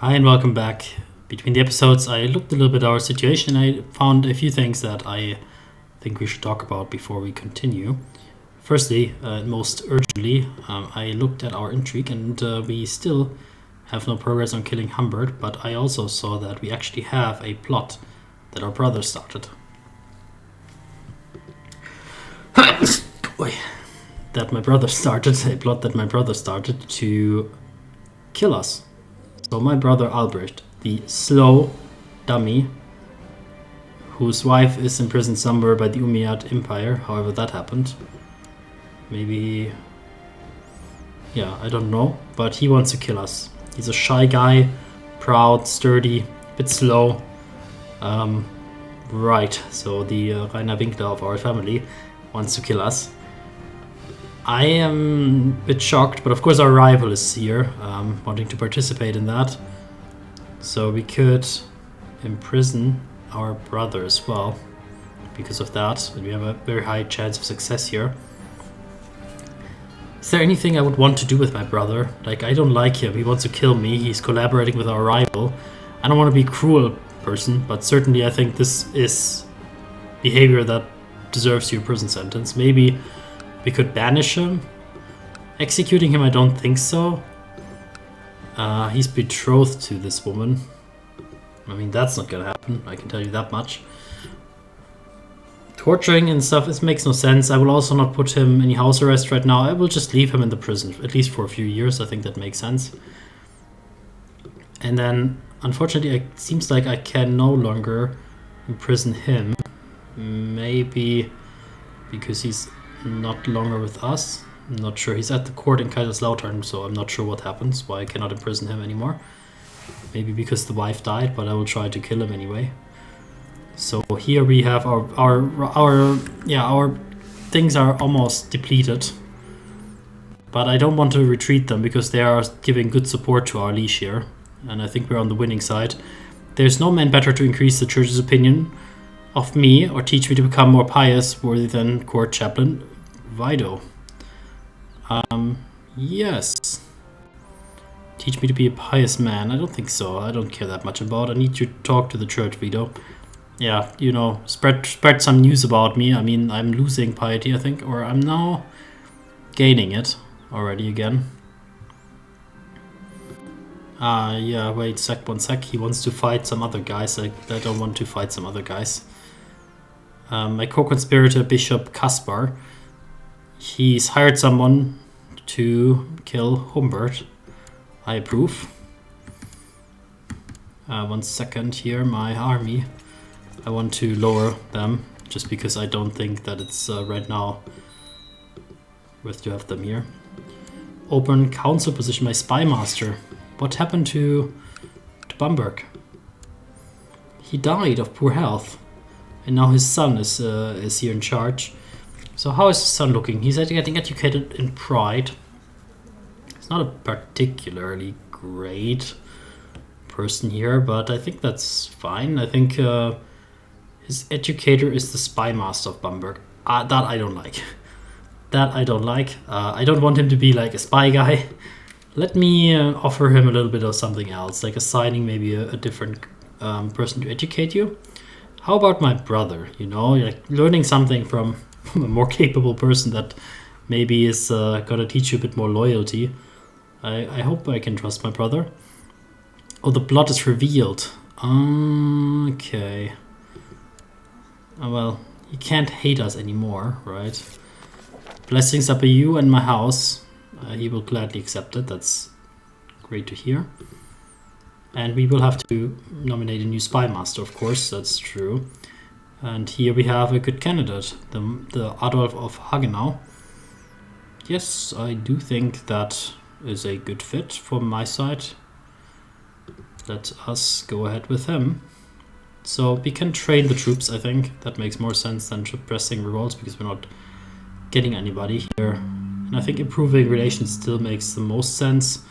Hi and welcome back. Between the episodes, I looked a little bit at our situation and I found a few things that I think we should talk about before we continue. Firstly, most urgently, I looked at our intrigue and we still have no progress on killing Humbert, but I also saw that we actually have a plot that our brother started. Boy, a plot that my brother started to kill us. So my brother Albrecht, the slow dummy, whose wife is imprisoned somewhere by the Umayyad Empire, however that happened. Maybe, yeah, I don't know, but he wants to kill us. He's a shy guy, proud, sturdy, a bit slow. Right, so the Rainer Winkler of our family wants to kill us. I am a bit shocked, but of course our rival is here, wanting to participate in that. So we could imprison our brother as well, because of that, and we have a very high chance of success here. Is there anything I would want to do with my brother? Like, I don't like him, he wants to kill me, he's collaborating with our rival. I don't want to be a cruel person, but certainly I think this is behavior that deserves your prison sentence. Maybe we could banish him. Executing him, I don't think so. He's betrothed to this woman. I mean, that's not gonna happen, I can tell you that much. Torturing and stuff, it makes no sense. I will also not put him in house arrest right now. I will just leave him in the prison, at least for a few years. I think that makes sense. And then, unfortunately, it seems like I can no longer imprison him. Maybe because he's not longer with us. I'm not sure. He's at the court in Kaiserslautern, so I'm not sure what happens, why I cannot imprison him anymore. Maybe because the wife died, but I will try to kill him anyway. So here we have our things are almost depleted. But I don't want to retreat them because they are giving good support to our liege here. And I think we're on the winning side. There's no man better to increase the church's opinion of me or teach me to become more pious, worthy than court chaplain Vido. Yes. Teach me to be a pious man. I don't think so. I don't care that much about. I need to talk to the church, Vido. Yeah, you know, spread some news about me. I mean, I'm losing piety, I think, or I'm now gaining it already again. Yeah, wait, one sec. He wants to fight some other guys. I don't want to fight some other guys. My co-conspirator, Bishop Kaspar, he's hired someone to kill Humbert. I approve. 1 second here, my army. I want to lower them, just because I don't think that it's right now worth to have them here. Open council position, my spy master. What happened to Bamberg? He died of poor health, and now his son is here in charge. So how is his son looking? He's getting educated in pride. He's not a particularly great person here, but I think that's fine. I think his educator is the spy master of Bamberg. That I don't like. That I don't like. I don't want him to be like a spy guy. Let me offer him a little bit of something else, like assigning maybe a different person to educate you. How about my brother, you know, like learning something from a more capable person that maybe is gonna teach you a bit more loyalty. I hope I can trust my brother. Oh, the plot is revealed. Okay. Oh, well, he can't hate us anymore, right? Blessings upon you and my house. He will gladly accept it. That's great to hear. And we will have to nominate a new spy master, of course. That's true. And here we have a good candidate, the Adolf of Hagenau. Yes, I do think that is a good fit from my side. Let us go ahead with him. So we can train the troops, I think. That makes more sense than pressing revolts, because we're not getting anybody here. And I think improving relations still makes the most sense.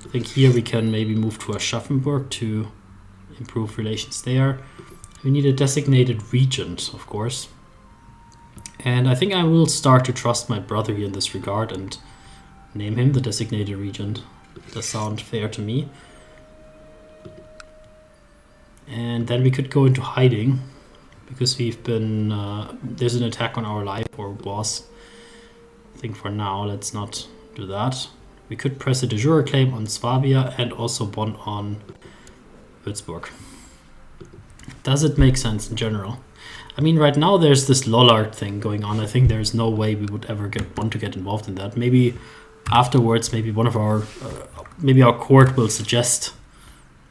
I think here we can maybe move to Aschaffenburg to improve relations there. We need a designated regent, of course. And I think I will start to trust my brother here in this regard and name him the designated regent. Does sound fair to me. And then we could go into hiding, because we've been... there's an attack on our life, or was. I think for now, let's not do that. We could press a de jure claim on Swabia and also one on Würzburg. Does it make sense in general? I mean, right now there's this Lollard thing going on. I think there's no way we would ever want to get involved in that. Maybe afterwards, maybe one of our... maybe our court will suggest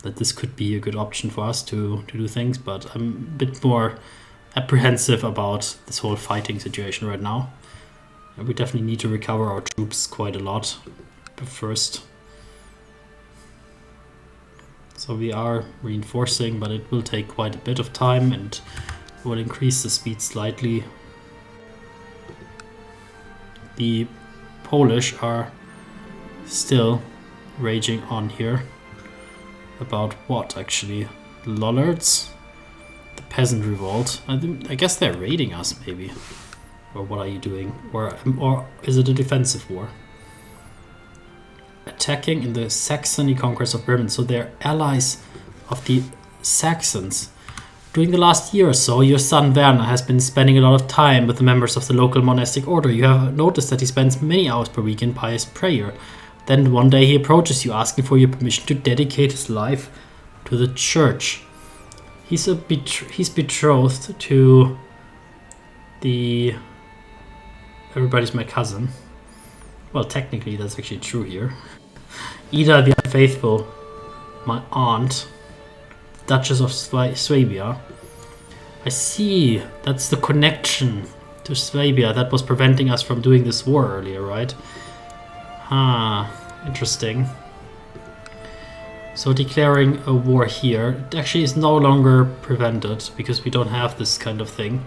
that this could be a good option for us to do things, but I'm a bit more apprehensive about this whole fighting situation right now. We definitely need to recover our troops quite a lot first. So we are reinforcing, but it will take quite a bit of time and will increase the speed slightly. The Polish are still raging on here. About what, actually? Lollards? The peasant revolt? I guess they're raiding us, maybe. Or what are you doing? Or is it a defensive war? Attacking in the Saxony conquest of Bremen. So they're allies of the Saxons. During the last year or so, your son Werner has been spending a lot of time with the members of the local monastic order. You have noticed that he spends many hours per week in pious prayer. Then one day he approaches you asking for your permission to dedicate his life to the church. He's betrothed to the... Everybody's my cousin. Well, technically that's actually true here. Ida the Unfaithful, my aunt, Duchess of Swabia. I see, that's the connection to Swabia that was preventing us from doing this war earlier, right? Interesting. So declaring a war here, it actually is no longer prevented because we don't have this kind of thing.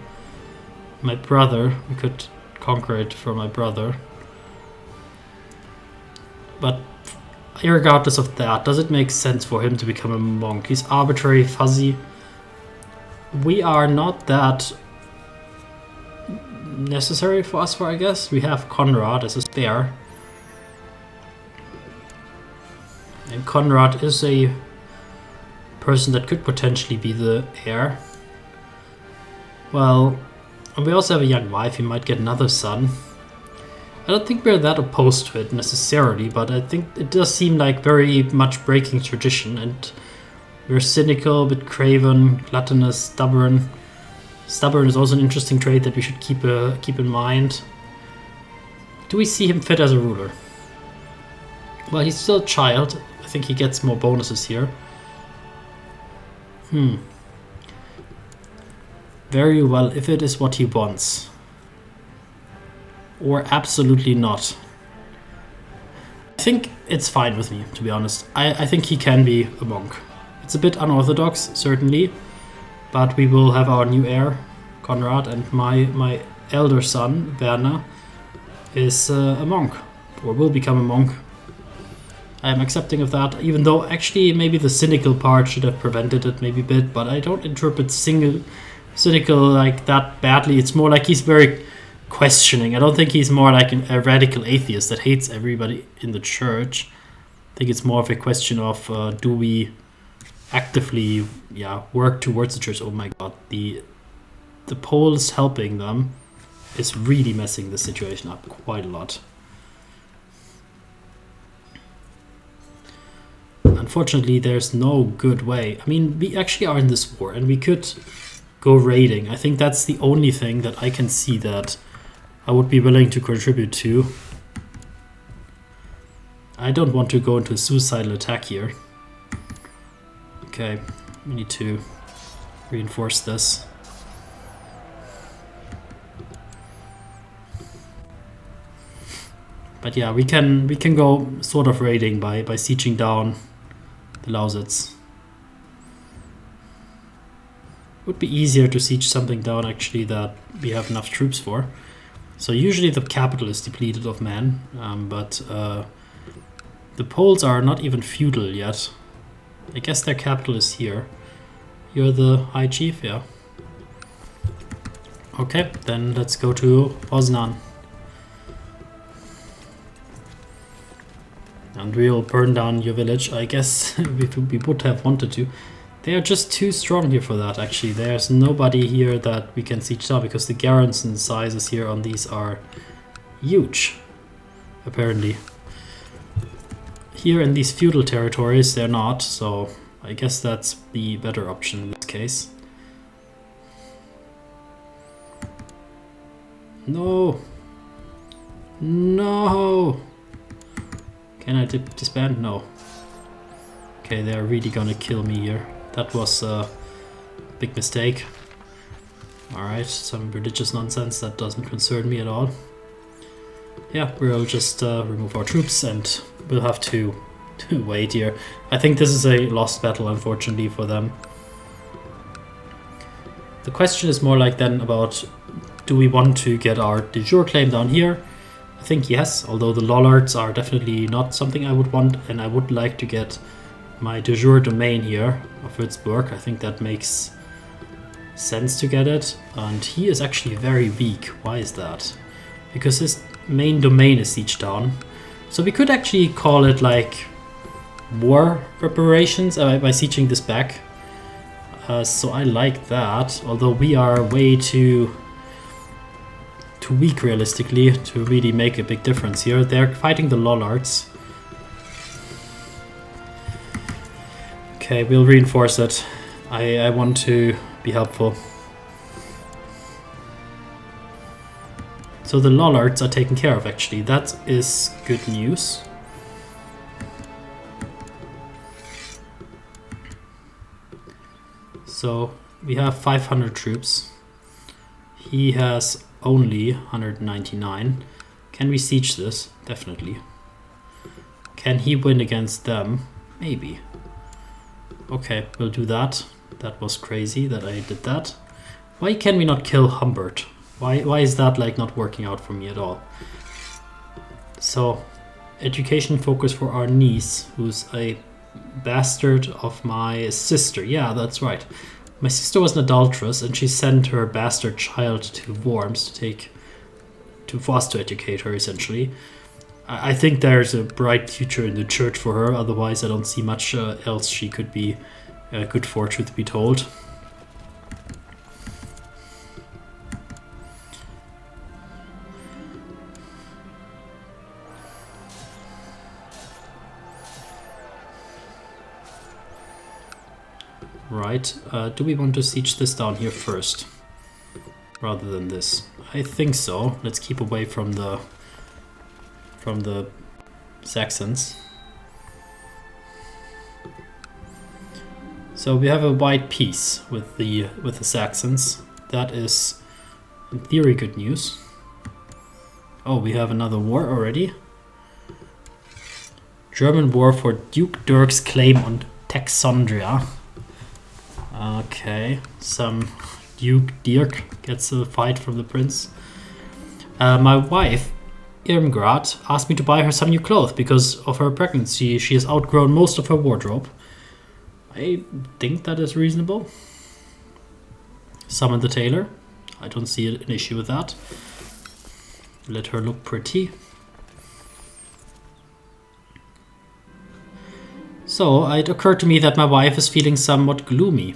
My brother, we could conquer it for my brother. But regardless of that, does it make sense for him to become a monk? He's arbitrary, fuzzy. We are not that necessary for us, I guess. We have Conrad as a spare. And Conrad is a person that could potentially be the heir. Well, and we also have a young wife. He might get another son. I don't think we're that opposed to it necessarily, but I think it does seem like very much breaking tradition, and we're cynical, a bit craven, gluttonous, stubborn. Stubborn is also an interesting trait that we should keep in mind. Do we see him fit as a ruler? Well, he's still a child. I think he gets more bonuses here. Very well, if it is what he wants. Or absolutely not. I think it's fine with me, to be honest. I think he can be a monk. It's a bit unorthodox, certainly. But we will have our new heir, Conrad, and my elder son, Werner, is a monk. Or will become a monk. I am accepting of that, even though actually maybe the cynical part should have prevented it maybe a bit, but I don't interpret cynical like that badly. It's more like he's very questioning. I don't think he's more like a radical atheist that hates everybody in the church. I think it's more of a question of do we actively work towards the church. Oh my god, the Poles helping them is really messing the situation up quite a lot. Unfortunately, there's no good way. I mean, we actually are in this war, and we could go raiding. I think that's the only thing that I can see that I would be willing to contribute to. I don't want to go into a suicidal attack here. Okay, we need to reinforce this. But yeah, we can go sort of raiding by sieging down the Lausitz. Would be easier to siege something down actually that we have enough troops for. So usually the capital is depleted of men, but the Poles are not even feudal yet. I guess their capital is here. You're the High Chief, yeah. Okay, then let's go to Poznan. And we'll burn down your village. I guess we would have wanted to. They are just too strong here for that, actually. There's nobody here that we can siege down because the garrison sizes here on these are huge, apparently. Here in these feudal territories, they're not, so I guess that's the better option in this case. No! No! Can I disband? No. Okay, they're really gonna kill me here. That was a big mistake. Alright, some religious nonsense that doesn't concern me at all. Yeah, we'll just remove our troops and we'll have to wait here. I think this is a lost battle, unfortunately, for them. The question is more like then about, do we want to get our de jure claim down here? I think yes, although the Lollards are definitely not something I would want, and I would like to get my de jure domain here of Würzburg. I think that makes sense to get it. And he is actually very weak. Why is that? Because his main domain is sieged down. So we could actually call it like war reparations by sieging this back. So I like that, although we are way too weak realistically to really make a big difference here. They're fighting the Lollards. Okay, we'll reinforce it. I want to be helpful. So the Lollards are taken care of, actually. That is good news. So we have 500 troops. He has only 199. Can we siege this? Definitely. Can he win against them? Maybe. Okay, we'll do that. That was crazy that I did that. Why can we not kill Humbert? Why is that like not working out for me at all? So, education focus for our niece, who's a bastard of my sister. Yeah, that's right. My sister was an adulteress and she sent her bastard child to Worms for us to educate her, essentially. I think there's a bright future in the church for her, otherwise I don't see much else she could be good for, truth be told. Right, do we want to siege this down here first, rather than this? I think so. Let's keep away from the Saxons. So we have a wide peace with the Saxons. That is, in theory, good news. Oh, we have another war already. German war for Duke Dirk's claim on Texandria. Okay, some Duke Dirk gets a fight from the prince. My wife, Irmgard, asked me to buy her some new clothes because of her pregnancy. She has outgrown most of her wardrobe. I think that is reasonable. Summon the tailor. I don't see an issue with that. Let her look pretty. So it occurred to me that my wife is feeling somewhat gloomy.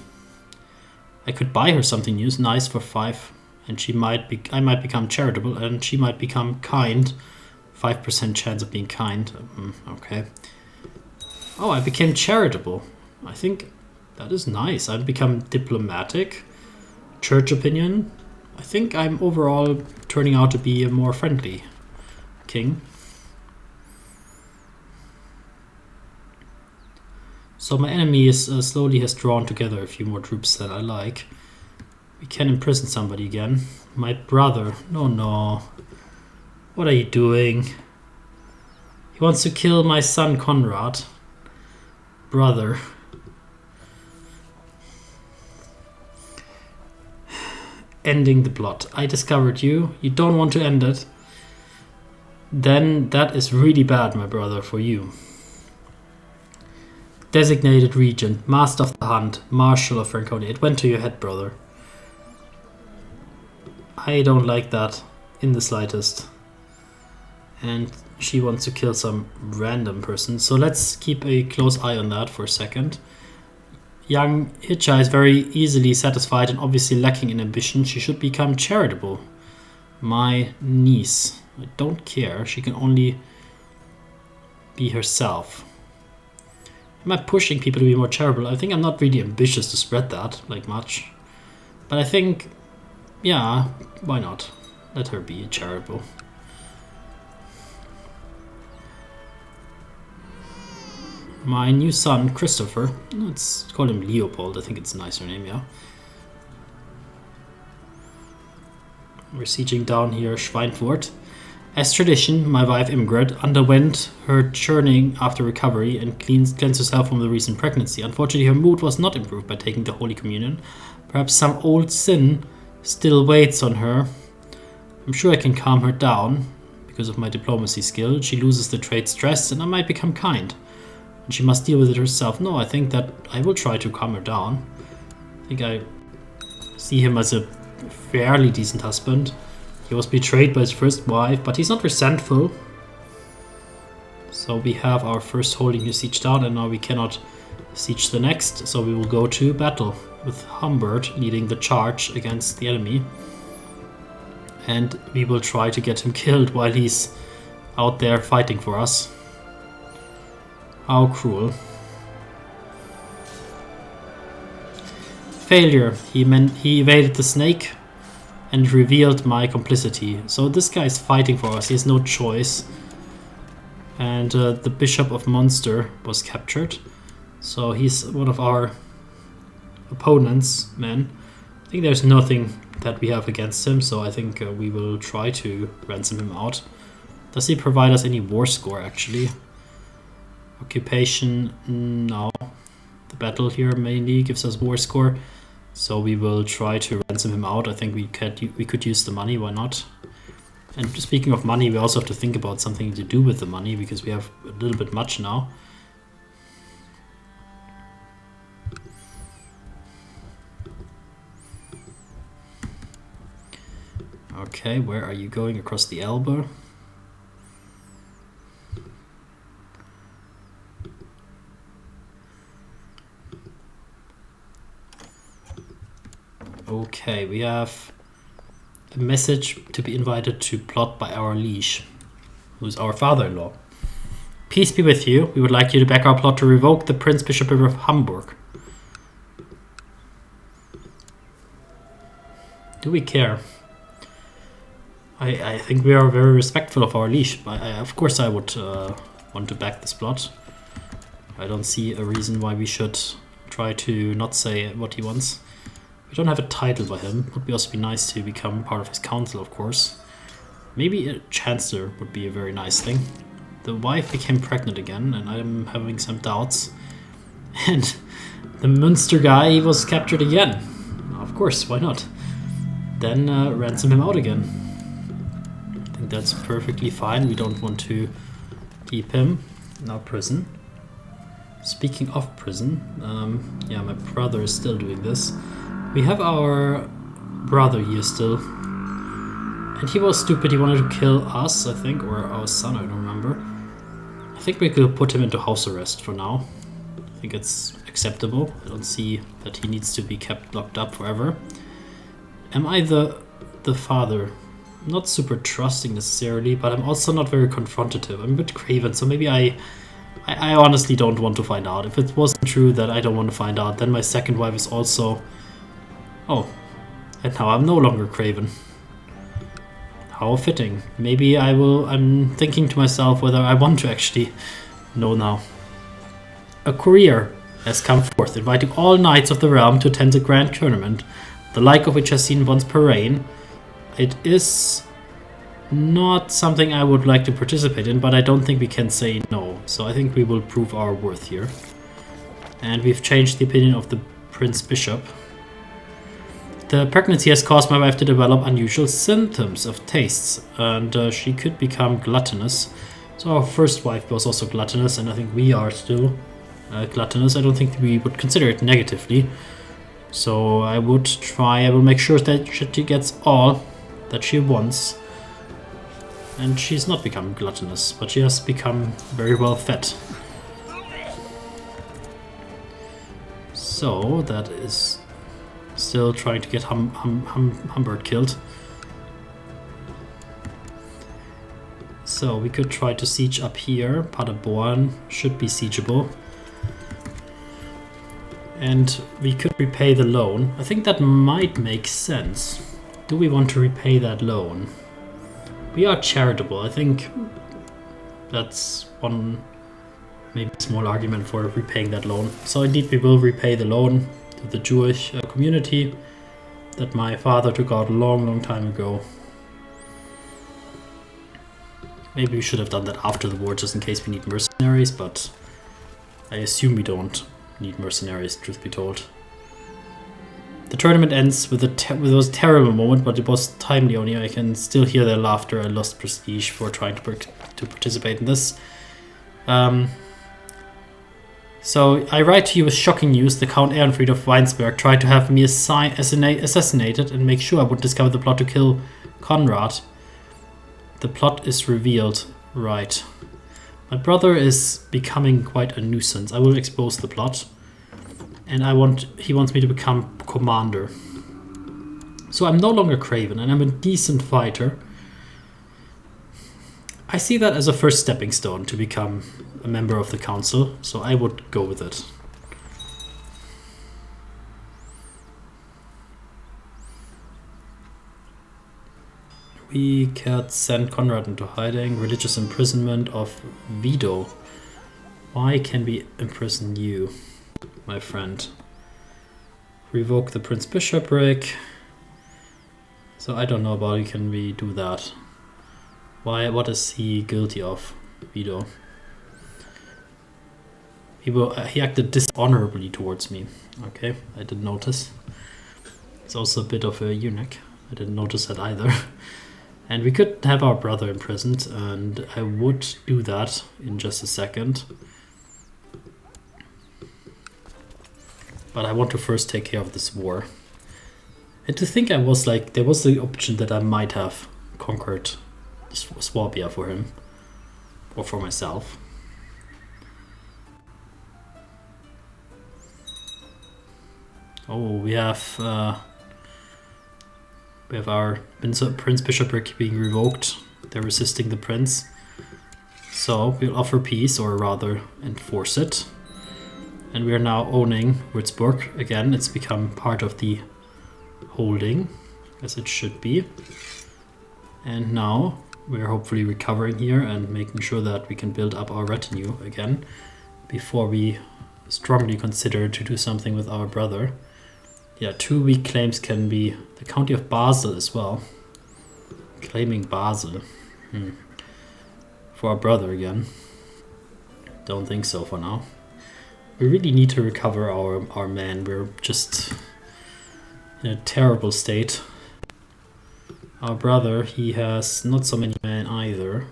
I could buy her something new, nice for 5, and I might become charitable, and she might become kind. 5% chance of being kind. Okay. Oh, I became charitable. I think that is nice. I've become diplomatic. Church opinion. I think I'm overall turning out to be a more friendly king. So my enemy is slowly has drawn together a few more troops that I like. We can imprison somebody again. My brother. No. What are you doing? He wants to kill my son Conrad. Brother. Ending the plot. I discovered you. You don't want to end it. Then that is really bad, my brother, for you. Designated regent, master of the hunt, marshal of Franconia. It went to your head, brother. I don't like that in the slightest. And she wants to kill some random person. So let's keep a close eye on that for a second. young Hitcha is very easily satisfied and obviously lacking in ambition. She should become charitable. My niece. I don't care. She can only be herself. Am I pushing people to be more charitable? I think I'm not really ambitious to spread that, like, much. But I think, yeah, why not? Let her be charitable. My new son, Christopher. Let's call him Leopold. I think it's a nicer name, yeah. We're sieging down here Schweinfurt. As tradition, my wife Imgrid underwent her churning after recovery and cleansed herself from the recent pregnancy. Unfortunately, her mood was not improved by taking the Holy Communion. Perhaps some old sin still waits on her. I'm sure I can calm her down because of my diplomacy skill. She loses the trait stress and I might become kind. And she must deal with it herself. No, I think that I will try to calm her down. I think I see him as a fairly decent husband. He was betrayed by his first wife, but he's not resentful. So we have our first holding here sieged down, and now we cannot siege the next. So we will go to battle with Humbert leading the charge against the enemy. And we will try to get him killed while he's out there fighting for us. How cruel. Failure. He evaded the snake and revealed my complicity. So this guy is fighting for us. He has no choice. And the Bishop of Munster was captured. So he's one of our opponents' men. I think there's nothing that we have against him. So I think we will try to ransom him out. Does he provide us any war score, actually? Occupation, no. The battle here mainly gives us war score. So we will try to ransom him out. I think we could use the money, why not? And speaking of money, we also have to think about something to do with the money, because we have a little bit much now. Okay, where are you going? Across the Elbe? Okay, we have a message to be invited to plot by our liege, who's our father-in-law. Peace be with you. We would like you to back our plot to revoke the Prince Bishop of Hamburg. Do we care? I think we are very respectful of our liege. Of course I would want to back this plot. I don't see a reason why we should try to not say what he wants. We don't have a title by him. Would also be nice to become part of his council, of course. Maybe a chancellor would be a very nice thing. The wife became pregnant again, and I'm having some doubts. And the Münster guy, he was captured again. Of course, why not? Then ransom him out again. I think that's perfectly fine. We don't want to keep him in our prison. Speaking of prison, yeah, my brother is still doing this. We have our brother here still. And he was stupid, he wanted to kill us, I think, or our son, I don't remember. I think we could put him into house arrest for now. I think it's acceptable. I don't see that he needs to be kept locked up forever. Am I the father? I'm not super trusting necessarily, but I'm also not very confrontative. I'm a bit craven, so maybe I honestly don't want to find out. If it wasn't true that I don't want to find out, then my second wife is also... Oh, and now I'm no longer craven. How fitting. Maybe I'm thinking to myself whether I want to actually know now. A courier has come forth, inviting all knights of the realm to attend a grand tournament, the like of which has seen once per reign. It is not something I would like to participate in, but I don't think we can say no. So I think we will prove our worth here. And we've changed the opinion of the Prince Bishop. The pregnancy has caused my wife to develop unusual symptoms of tastes, and she could become gluttonous. So our first wife was also gluttonous, and I think we are still gluttonous. I don't think we would consider it negatively. So I will make sure that she gets all that she wants. And she's not become gluttonous, but she has become very well fed. So that is still trying to get Humbert killed. So we could try to siege up here. Paderborn should be siegeable. And we could repay the loan. I think that might make sense. Do we want to repay that loan? We are charitable. I think that's one maybe small argument for repaying that loan. So indeed we will repay the loan to the Jewish community that my father took out a long time ago. Maybe we should have done that after the war just in case we need mercenaries, but I assume we don't need mercenaries, truth be told. The tournament ends with it was a terrible moment, but it was timely only. I can still hear their laughter. I lost prestige for trying to participate in this. So I write to you with shocking news. The Count Ehrenfried of Weinsberg tried to have me assassinated and make sure I would discover the plot to kill Conrad. The plot is revealed. Right. My brother is becoming quite a nuisance. I will expose the plot. And he wants me to become commander. So I'm no longer craven and I'm a decent fighter. I see that as a first stepping stone to become a member of the council, so I would go with it. We can send Conrad into hiding. Religious imprisonment of Vido. Why can we imprison you, my friend? Revoke the Prince Bishopric. So I don't know about it. Can we do that? Why? What is he guilty of, Vido? He acted dishonorably towards me. Okay, I didn't notice. He's also a bit of a eunuch. I didn't notice that either. And we could have our brother imprisoned, and I would do that in just a second. But I want to first take care of this war. And to think I was like, there was the option that I might have conquered Swabia for him. Or for myself. Oh, we have our Prince Bishopric being revoked. They're resisting the prince. So we'll offer peace, or rather enforce it. And we are now owning Würzburg. Again, it's become part of the holding, as it should be. And now we're hopefully recovering here and making sure that we can build up our retinue again before we strongly consider to do something with our brother. Yeah, 2 weak claims can be the county of Basel as well. Claiming Basel. For our brother again. Don't think so for now. We really need to recover our men. We're just in a terrible state. Our brother, he has not so many men either,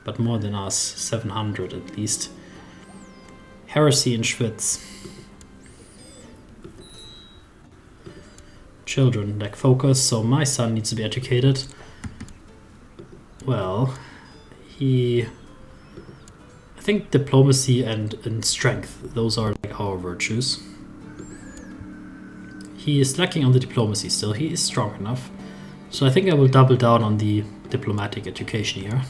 but more than us, 700 at least. Heresy in Schwyz. Children lack focus, so my son needs to be educated. Well, I think diplomacy and strength, those are like our virtues. He is lacking on the diplomacy still, he is strong enough. So I think I will double down on the diplomatic education here.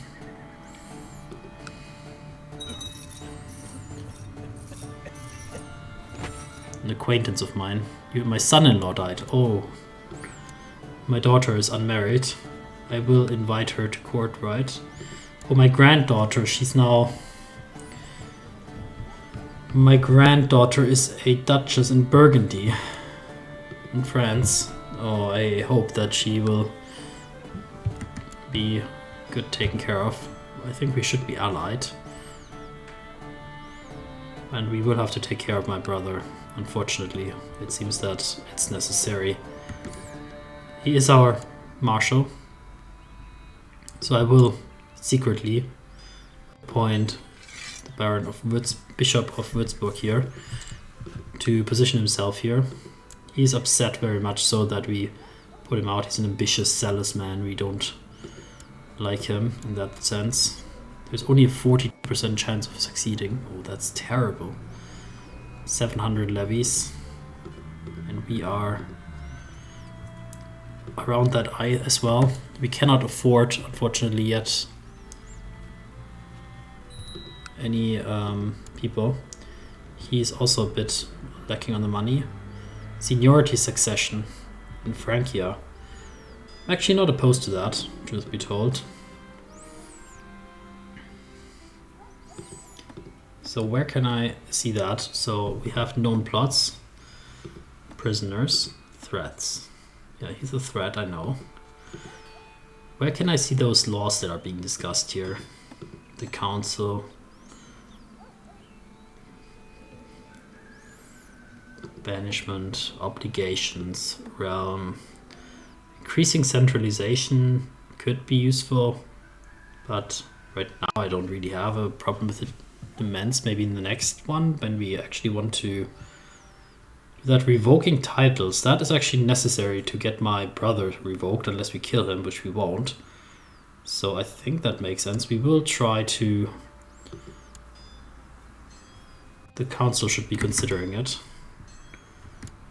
An acquaintance of mine. My son-in-law died. Oh. My daughter is unmarried. I will invite her to court, right? Oh, my granddaughter, she's now... My granddaughter is a duchess in Burgundy. In France. Oh, I hope that she will be good taken care of. I think we should be allied. And we will have to take care of my brother. Unfortunately, it seems that it's necessary. He is our marshal. So I will secretly appoint the Baron of Bishop of Würzburg here to position himself here. He's upset very much so that we put him out. He's an ambitious, zealous man. We don't like him in that sense. There's only a 40% chance of succeeding. Oh, that's terrible. 700 levies. And we are around that eye as well. We cannot afford, unfortunately, yet any people. He's also a bit lacking on the money. Seniority succession in Francia. I'm actually not opposed to that, truth be told. So where can I see that? So we have known plots, prisoners, threats. Yeah, he's a threat, I know. Where can I see those laws that are being discussed here? The council. Banishment, obligations, realm. Increasing centralization could be useful, but right now I don't really have a problem with the demands. Maybe in the next one, when we actually want to do that. Revoking titles, that is actually necessary to get my brother revoked, unless we kill him, which we won't. So I think that makes sense. We will try to... The council should be considering it.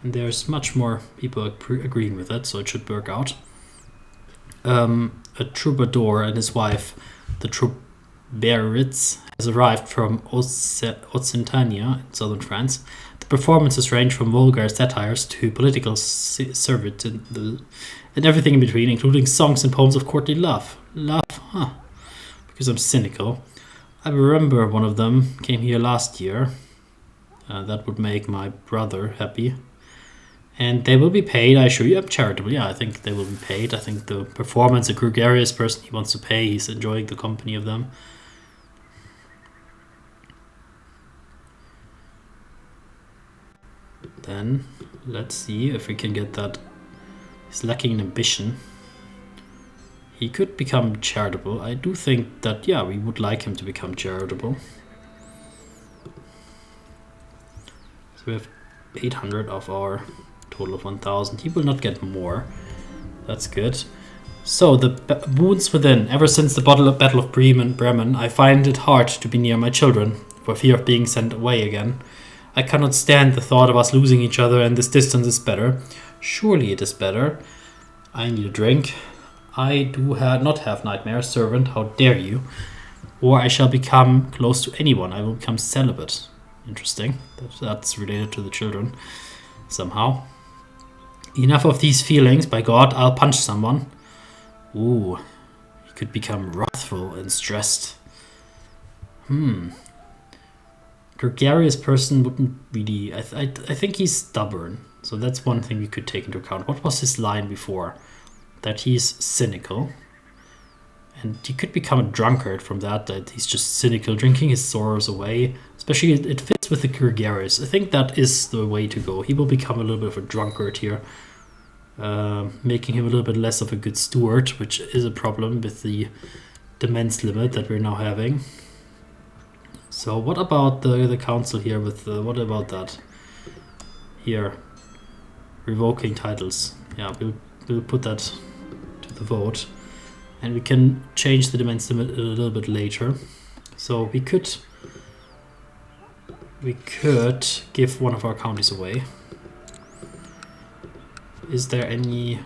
And there's much more people agreeing with it, so it should work out. A troubadour and his wife, the Troubadourits, has arrived from Occitania in southern France. The performances range from vulgar satires to political servitude and everything in between, including songs and poems of courtly love. Love, huh? Because I'm cynical. I remember one of them came here last year. That would make my brother happy. And they will be paid, I assure you. I'm charitable. Yeah, I think they will be paid. I think the performance, a gregarious person he wants to pay, he's enjoying the company of them. Then, let's see if we can get that. He's lacking in ambition. He could become charitable. I do think that, yeah, we would like him to become charitable. So we have 800 of our total of 1,000. He will not get more. That's good. So, the wounds within. Ever since the Battle of Bremen, I find it hard to be near my children, for fear of being sent away again. I cannot stand the thought of us losing each other, and this distance is better. Surely it is better. I need a drink. I do not have nightmares, servant. How dare you? Or I shall become close to anyone. I will become celibate. Interesting. That's related to the children somehow. Enough of these feelings. By God, I'll punch someone. Ooh. He could become wrathful and stressed. Gregarious person wouldn't really... I think he's stubborn. So that's one thing we could take into account. What was his line before? That he's cynical. And he could become a drunkard from that he's just cynical, drinking his sorrows away. Especially it fits with the gregarious. I think that is the way to go. He will become a little bit of a drunkard here. Making him a little bit less of a good steward, which is a problem with the demands limit that we're now having. So what about the council here with what about that? Here, revoking titles. Yeah, we'll put that to the vote. And we can change the demands limit a little bit later. So we could give one of our counties away. Is there any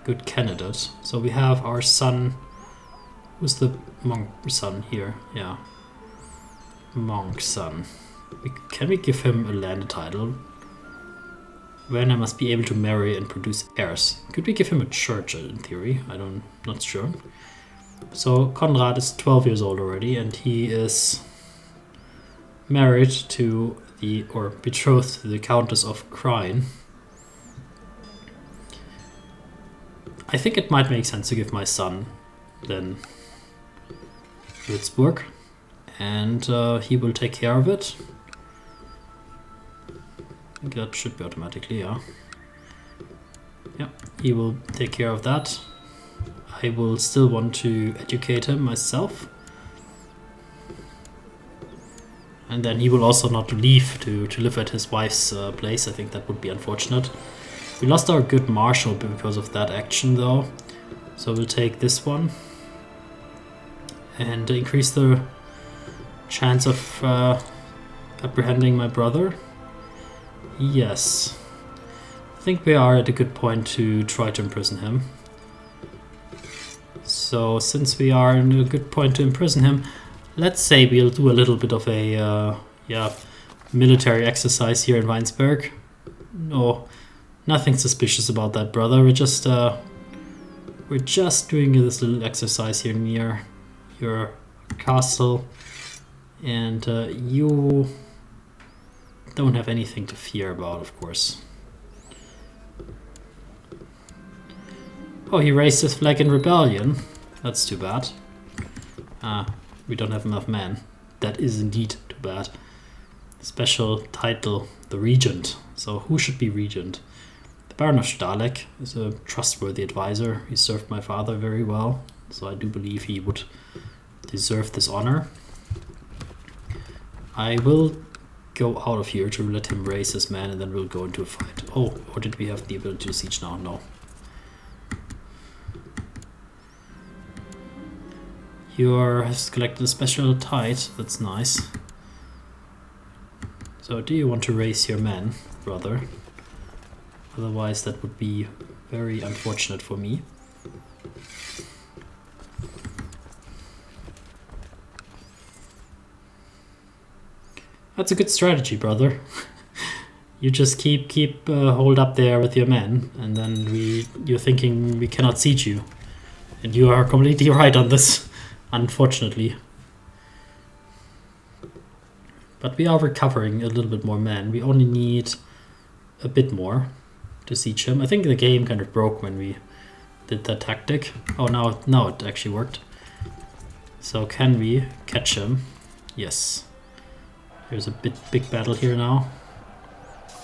good candidate? So we have our son. Who's the monk son here? Yeah. Monk son. Can we give him a land title? Werner must be able to marry and produce heirs. Could we give him a church in theory? Not sure. So Konrad is 12 years old already, and he is married to or betrothed to the Countess of Krine. I think it might make sense to give my son then Würzburg, and he will take care of it. I think that should be automatically, yeah. Yeah, he will take care of that. I will still want to educate him myself. And then he will also not leave to live at his wife's place. I think that would be unfortunate. We lost our good marshal because of that action though. So we'll take this one. And increase the chance of apprehending my brother. Yes. think we are at a good point to try to imprison him. So since we are in a good point to imprison him, let's say we'll do a little bit of a military exercise here in Weinsberg. No, nothing suspicious about that, brother. We're just doing this little exercise here near your castle, and you don't have anything to fear about, of course. Oh, he raised his flag in rebellion. That's too bad. We don't have enough men. That is indeed too bad. Special title, the Regent. So who should be Regent? The Baron of Stahleck is a trustworthy advisor. He served my father very well, so I do believe he would deserve this honor. I will go out of here to let him raise his men, and then we'll go into a fight. Oh, or did we have the ability to siege now? No. You have collected a special tide. That's nice. So do you want to raise your men, brother? Otherwise that would be very unfortunate for me. That's a good strategy, brother. You just keep hold up there with your men, and then you're thinking we cannot siege you. And you are completely right on this, unfortunately. But we are recovering a little bit more men. We only need a bit more to siege him. I think the game kind of broke when we did that tactic. Oh, now it actually worked. So can we catch him? Yes. There's a big battle here now.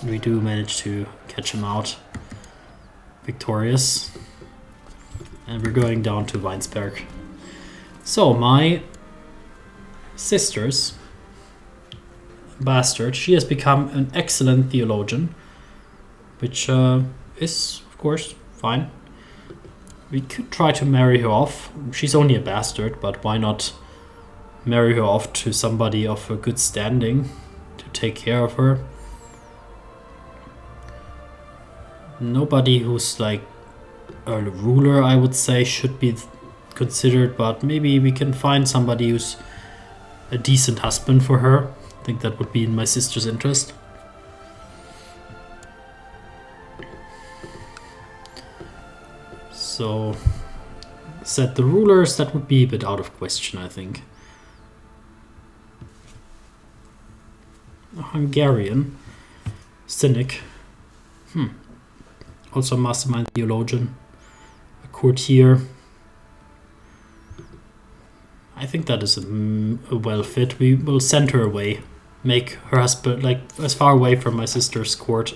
We do manage to catch him out victorious. And we're going down to Weinsberg. So my sister's bastard, she has become an excellent theologian, which is of course fine. We could try to marry her off. She's only a bastard, but why not marry her off to somebody of a good standing to take care of her? Nobody who's like a ruler, I would say, should be considered, but maybe we can find somebody who's a decent husband for her. I think that would be in my sister's interest. So, set the rulers, that would be a bit out of question, I think. A Hungarian cynic. Also a mastermind theologian. A courtier. I think that is a well fit. We will send her away. Make her husband, like, as far away from my sister's court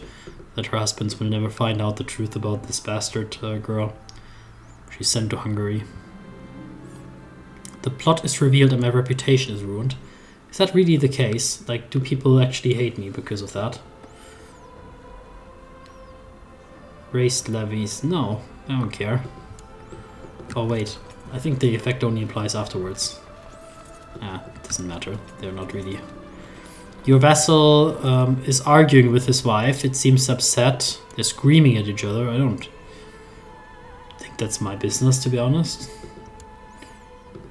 that her husbands will never find out the truth about this bastard girl. She's sent to Hungary. The plot is revealed and my reputation is ruined. Is that really the case? Like, do people actually hate me because of that? Raised levies. No, I don't care. Oh wait, I think the effect only applies afterwards. It doesn't matter. They're not really. Your vassal is arguing with his wife. It seems upset. They're screaming at each other. I don't think that's my business, to be honest.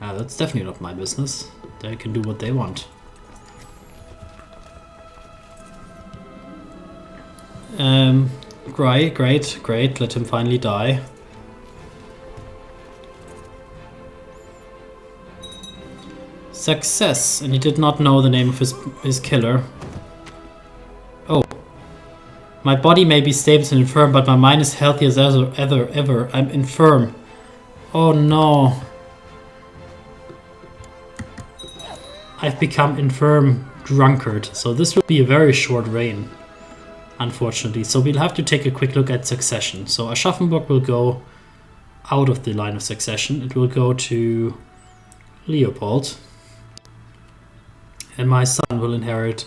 That's definitely not my business. They can do what they want. Great. Let him finally die. Success, and he did not know the name of his killer. Oh. My body may be stable and infirm, but my mind is healthy as ever. I'm infirm. Oh no. I've become infirm drunkard, so this will be a very short reign, unfortunately. So we'll have to take a quick look at succession. So Aschaffenburg will go out of the line of succession. It will go to Leopold. And my son will inherit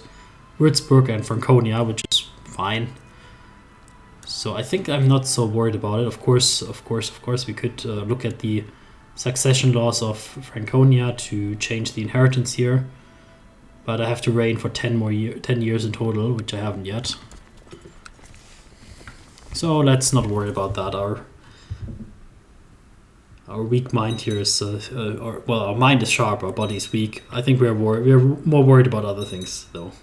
Würzburg and Franconia, which is fine. So I think I'm not so worried about it. Of course, we could look at the succession laws of Franconia to change the inheritance here. But I have to reign for 10 years in total, which I haven't yet. So let's not worry about that. Our weak mind here is, our mind is sharp, our body is weak. I think we're more worried about other things, though.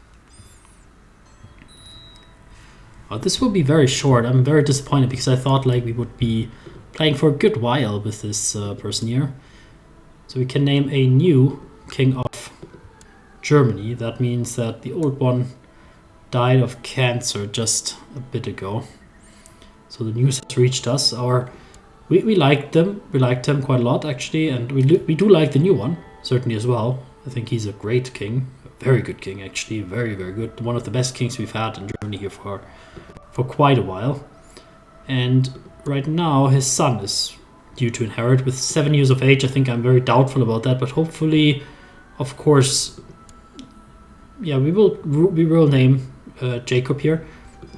This will be very short. I'm very disappointed because I thought like we would be playing for a good while with this person here. So we can name a new king of Germany. That means that the old one died of cancer just a bit ago. So the news has reached us. We liked them. We liked him quite a lot actually, and we do like the new one certainly as well. I think he's a great king, a very good king actually, very very good. One of the best kings we've had in Germany here for quite a while. And right now his son is due to inherit with 7 years of age. I think I'm very doubtful about that, but hopefully, of course, yeah, we will name Jacob here.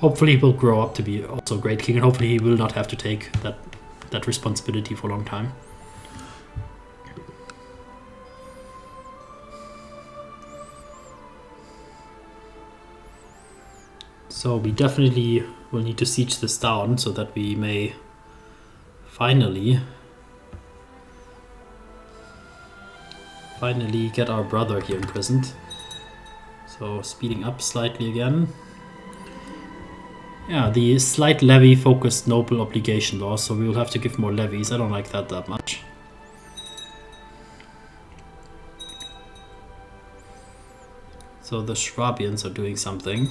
Hopefully he will grow up to be also a great king, and hopefully he will not have to take that responsibility for a long time. So we definitely will need to siege this down so that we may finally get our brother here imprisoned. So speeding up slightly again. Yeah, the slight levy focused noble obligation law, so we will have to give more levies. I don't like that much. So the Schwabians are doing something.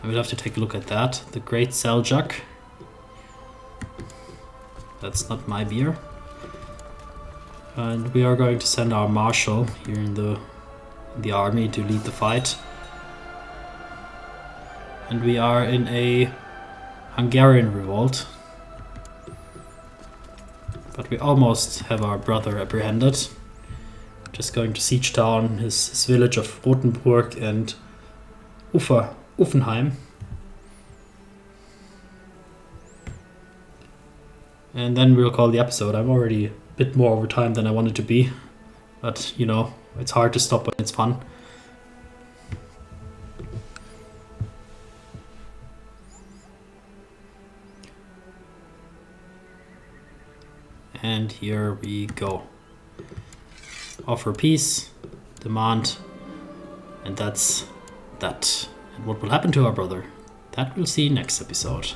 I will have to take a look at that. The Great Seljuk. That's not my beer. And we are going to send our marshal here in the army to lead the fight. And we are in a Hungarian revolt. But we almost have our brother apprehended. Just going to siege down his village of Rothenburg and Uffenheim. And then we'll call the episode. I'm already a bit more over time than I wanted to be. But, you know, it's hard to stop when it's fun. And here we go. Offer peace, demand, and that's that. And what will happen to our brother? That we'll see next episode.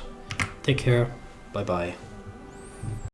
Take care. Bye bye.